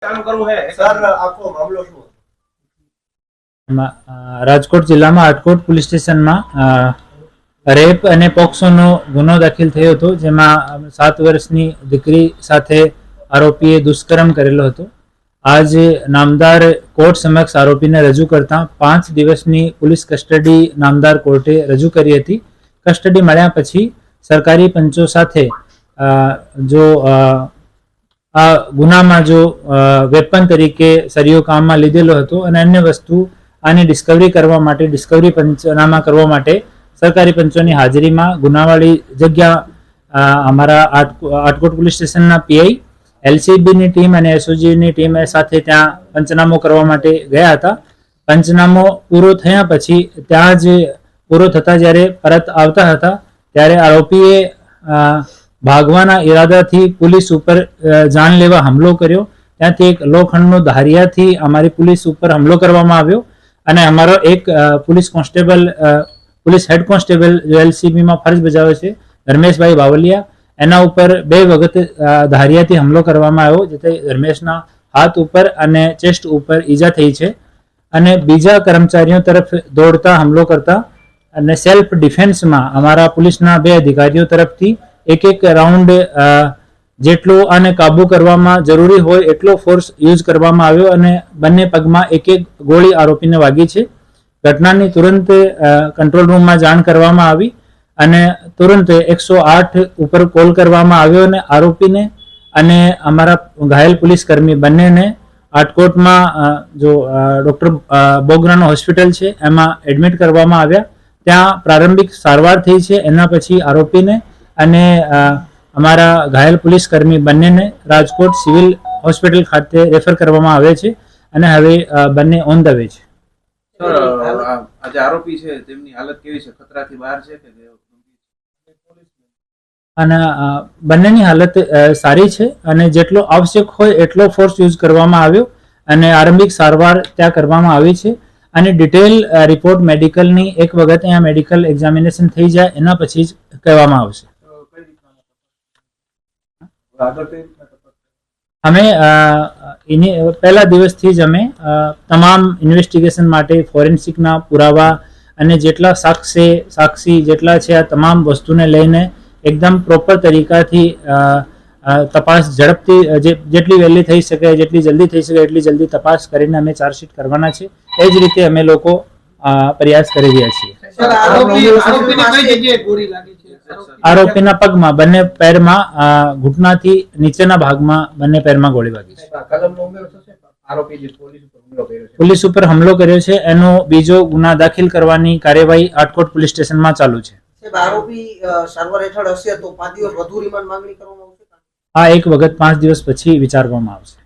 ચાલુ કરવું છે સર, આખો મામલો શું? રાજકોટ જિલ્લામાં આટકોટ પોલીસ સ્ટેશનમાં રેપ અને પોક્સોનો ગુનો દાખલ થયો હતો, જેમાં 7 વર્ષની દીકરી સાથે આરોપીએ દુષ્કર્મ કરેલો હતો. આજ નામદાર કોર્ટ સમક્ષ આરોપીને રજૂ કરતા 5 દિવસની પોલીસ કસ્ટડી નામદાર કોર્ટે રજૂ કરી હતી. કસ્ટડી મળ્યા પછી સરકારી પંચો સાથે જો આ ગુનામાં જો વેપન તરીકે સરિયો કામમાં લીધેલો હતો અને અન્ય વસ્તુ આની ડિસ્કવરી કરવા માટે ડિસ્કવરી પંચનામા કરવા માટે સરકારી પંચોની હાજરીમાં ગુનાવાળી જગ્યા અમારા આટકોટ પોલીસ સ્ટેશનના પીઆઈ, એલસીબીની ટીમ અને એસઓજીની ટીમ સાથે ત્યાં પંચનામો કરવા માટે ગયા હતા. પંચનામો પૂરો થયા પછી ત્યાં જ પૂરો થતા જ્યારે પરત આવતા હતા ત્યારે આરોપીએ ભાગવાના ઈરાદાથી પોલીસ ઉપર જાનલેવા હુમલો કર્યો. ત્યાંથી એક લોખંડનો ધારિયાથી અમારી પોલીસ ઉપર હુમલો કરવામાં આવ્યો અને અમારો એક પોલીસ હેડ કોન્સ્ટેબલ જો એલસીબીમાં ફરજ બજાવે છે, ધર્મેશભાઈ બાવલિયા, એના ઉપર 2 વખત ધારિયાથી હુમલો કરવામાં આવ્યો, જેથી ધર્મેશના હાથ ઉપર અને ચેસ્ટ ઉપર ઈજા થઈ છે. અને બીજા કર્મચારીઓ તરફ દોડતા હુમલો કરતા અને સેલ્ફ ડિફેન્સમાં અમારા પોલીસના 2 અધિકારીઓ તરફથી એક રાઉન્ડ જેટલો આને કાબુ કરવામાં જરૂરી હોય એટલો ફોર્સ યુઝ કરવામાં આવ્યો અને બંને પગમાં એક ગોળી આરોપીને વાગી છે. ઘટનાની તુરંત કંટ્રોલ રૂમમાં જાણ કરવામાં આવી અને તુરંત 108 ઉપર કોલ કરવામાં આવ્યો અને આરોપીને અને અમારા ઘાયલ પોલીસ કર્મી બંનેને આટકોટમાં જો ડૉક્ટર બોગરાનો હોસ્પિટલ છે એમાં એડમિટ કરવામાં આવ્યા. ત્યાં પ્રારંભિક સારવાર થઈ છે. એના પછી આરોપીને અને અમારા ઘાયલ પોલીસ કર્મી બંનેને રાજકોટ સિવિલ હોસ્પિટલ ખાતે રેફર કરવામાં આવે છે અને હવે બંને ઓન ધ વે છે. આજે આરોપી છે તેમની હાલત કેવી છે? ખતરાથી બહાર છે કે? અને બંનેની હાલત સારી છે અને જેટલો આવશ્યક હોય એટલો ફોર્સ યુઝ કરવામાં આવ્યો અને આરંભિક સારવાર ત્યાં કરવામાં આવી છે અને ડિટેલ રિપોર્ટ મેડિકલની એક વખત અહીંયા મેડિકલ એક્ઝામિનેશન થઈ જાય એના પછી જ કહેવામાં આવશે. અમે પહેલા દિવસથી જ અમે તમામ ઇન્વેસ્ટિગેશન માટે ફોરેન્સિકના પુરાવા અને જેટલા સાક્ષી જેટલા છે આ તમામ વસ્તુને લઈને એકદમ પ્રોપર તરીકાથી તપાસ ઝડપથી જેટલી વહેલી થઈ શકે, જેટલી જલ્દી થઈ શકે એટલી જલ્દી તપાસ કરીને અમે ચાર્જશીટ કરવાના છે. એ જ રીતે અમે લોકો પ્રયાસ કરી રહ્યા છીએ. આરોપીના પગમાં, બંને પેરમાં, ઘૂંટણાથી નીચેના ભાગમાં બંને પેરમાં ગોળી વાગી છે. પોલીસ ઉપર હુમલો કર્યો છે એનો બીજો ગુના દાખલ કરવાની કાર્યવાહી આટકોટ પોલીસ સ્ટેશનમાં ચાલુ છે. આ એક વખત 5 દિવસ પછી વિચારવામાં આવશે.